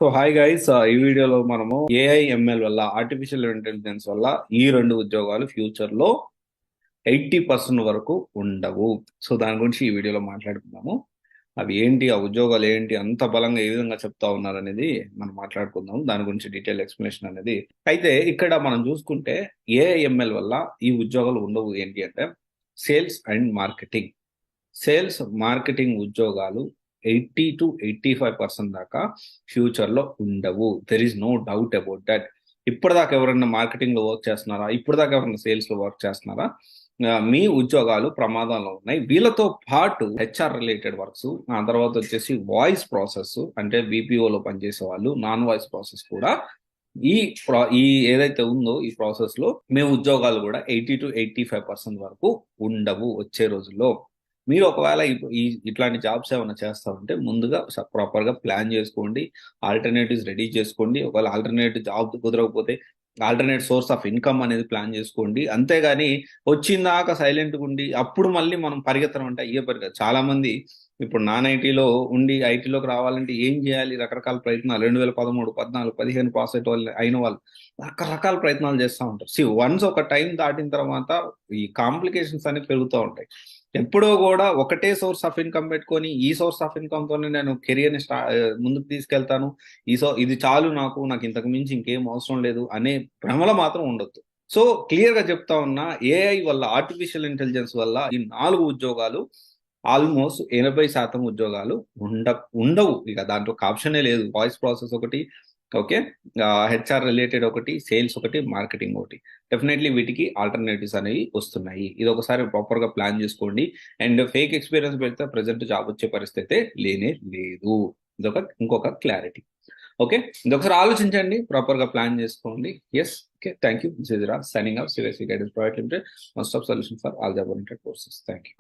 So hi guys, ఈ వీడియోలో మనము ఏఐఎంఎల్ వల్ల, ఆర్టిఫిషియల్ ఇంటెలిజెన్స్ వల్ల ఈ రెండు ఉద్యోగాలు ఫ్యూచర్ లో 80% వరకు ఉండవు. సో దాని గురించి ఈ వీడియోలో మాట్లాడుకుందాము. అవి ఏంటి, ఆ ఉద్యోగాలు ఏంటి, అంత బలంగా ఏ విధంగా చెప్తా ఉన్నారు అనేది మనం మాట్లాడుకుందాం. దాని గురించి డీటెయిల్ ఎక్స్ప్లెనేషన్ అనేది. అయితే ఇక్కడ మనం చూసుకుంటే ఏఐఎంఎల్ వల్ల ఈ ఉద్యోగాలు ఉండవు ఏంటి అంటే sales and marketing. Sales marketing ఉద్యోగాలు 80 to 85% దాకా ఫ్యూచర్ లో ఉండవు. There is no doubt about that. ఇప్పటిదాకా ఎవరైనా మార్కెటింగ్ లో వర్క్ చేస్తున్నారా, ఇప్పటిదాకా ఎవరైనా సేల్స్ లో వర్క్ చేస్తున్నారా, మీ ఉద్యోగాలు ప్రమాదంలో ఉన్నాయి. వీళ్ళతో పాటు హెచ్ఆర్ రిలేటెడ్ వర్క్స్, ఆ తర్వాత వచ్చేసి వాయిస్ ప్రాసెస్ అంటే బీపీఓలో పనిచేసే వాళ్ళు, నాన్ వాయిస్ ప్రాసెస్ కూడా ఈ ఏదైతే ఉందో ఈ ప్రాసెస్ లో మీ ఉద్యోగాలు కూడా 80 to 85% వరకు ఉండవు వచ్చే రోజుల్లో. మీరు ఒకవేళ ఇట్లాంటి జాబ్స్ ఏమైనా చేస్తా ఉంటే ముందుగా ప్రాపర్ గా ప్లాన్ చేసుకోండి, ఆల్టర్నేటివ్స్ రెడీ చేసుకోండి. ఒకవేళ ఆల్టర్నేటివ్ జాబ్ కుదరకపోతే ఆల్టర్నేట్ సోర్స్ ఆఫ్ ఇన్కమ్ అనేది ప్లాన్ చేసుకోండి. అంతేగాని వచ్చిందాక సైలెంట్గా ఉండి అప్పుడు మళ్ళీ మనం పరిగెత్తడం అంటే అయ్యే పరిగెత్త. చాలా మంది ఇప్పుడు నాన్ ఐటీలో ఉండి ఐటీలోకి రావాలంటే ఏం చేయాలి, రకరకాల ప్రయత్నాలు 2013, 14, 15 పాస్ అయిన వాళ్ళు రకరకాల ప్రయత్నాలు చేస్తూ ఉంటారు. వన్స్ ఒక టైం దాటిన తర్వాత ఈ కాంప్లికేషన్స్ అనేవి పెరుగుతూ ఉంటాయి. ఎప్పుడో కూడా ఒకటే సోర్స్ ఆఫ్ ఇన్కమ్ పెట్టుకొని ఈ సోర్స్ ఆఫ్ ఇన్కమ్ తోనే నేను కెరియర్ ని ముందుకు తీసుకెళ్తాను, ఇది చాలు, నాకు ఇంతకు మించి ఇంకేం అవసరం లేదు అనే భ్రమలో మాత్రం ఉండొద్దు. సో క్లియర్ గా చెప్తా ఉన్నా, ఏఐ వల్ల, ఆర్టిఫిషియల్ ఇంటెలిజెన్స్ వల్ల ఈ 4 ఉద్యోగాలు ఆల్మోస్ట్ 80% ఉద్యోగాలు ఉండవు. ఇక దాంట్లో ఒక ఆప్షనే లేదు. వాయిస్ ప్రాసెస్ ఒకటి, ఓకే, హెచ్ఆర్ రిలేటెడ్ ఒకటి, సేల్స్ ఒకటి, మార్కెటింగ్ ఒకటి. డెఫినెట్లీ వీటికి ఆల్టర్నేటివ్స్ అనేవి వస్తున్నాయి. ఇది ఒకసారి ప్రాపర్ గా ప్లాన్ చేసుకోండి. అండ్ ఫేక్ ఎక్స్పీరియన్స్ పెడితే ప్రజెంట్ జాబ్ వచ్చే పరిస్థితి లేనే లేదు. ఇంకొక క్లారిటీ. ఓకే, ఇది ఒకసారి ఆలోచించండి, ప్రాపర్ గా ప్లాన్ చేసుకోండి. Yes, okay, thank you. This is Raj signing off CSC guidance private limited, one stop solution for all job oriented courses. Thank you.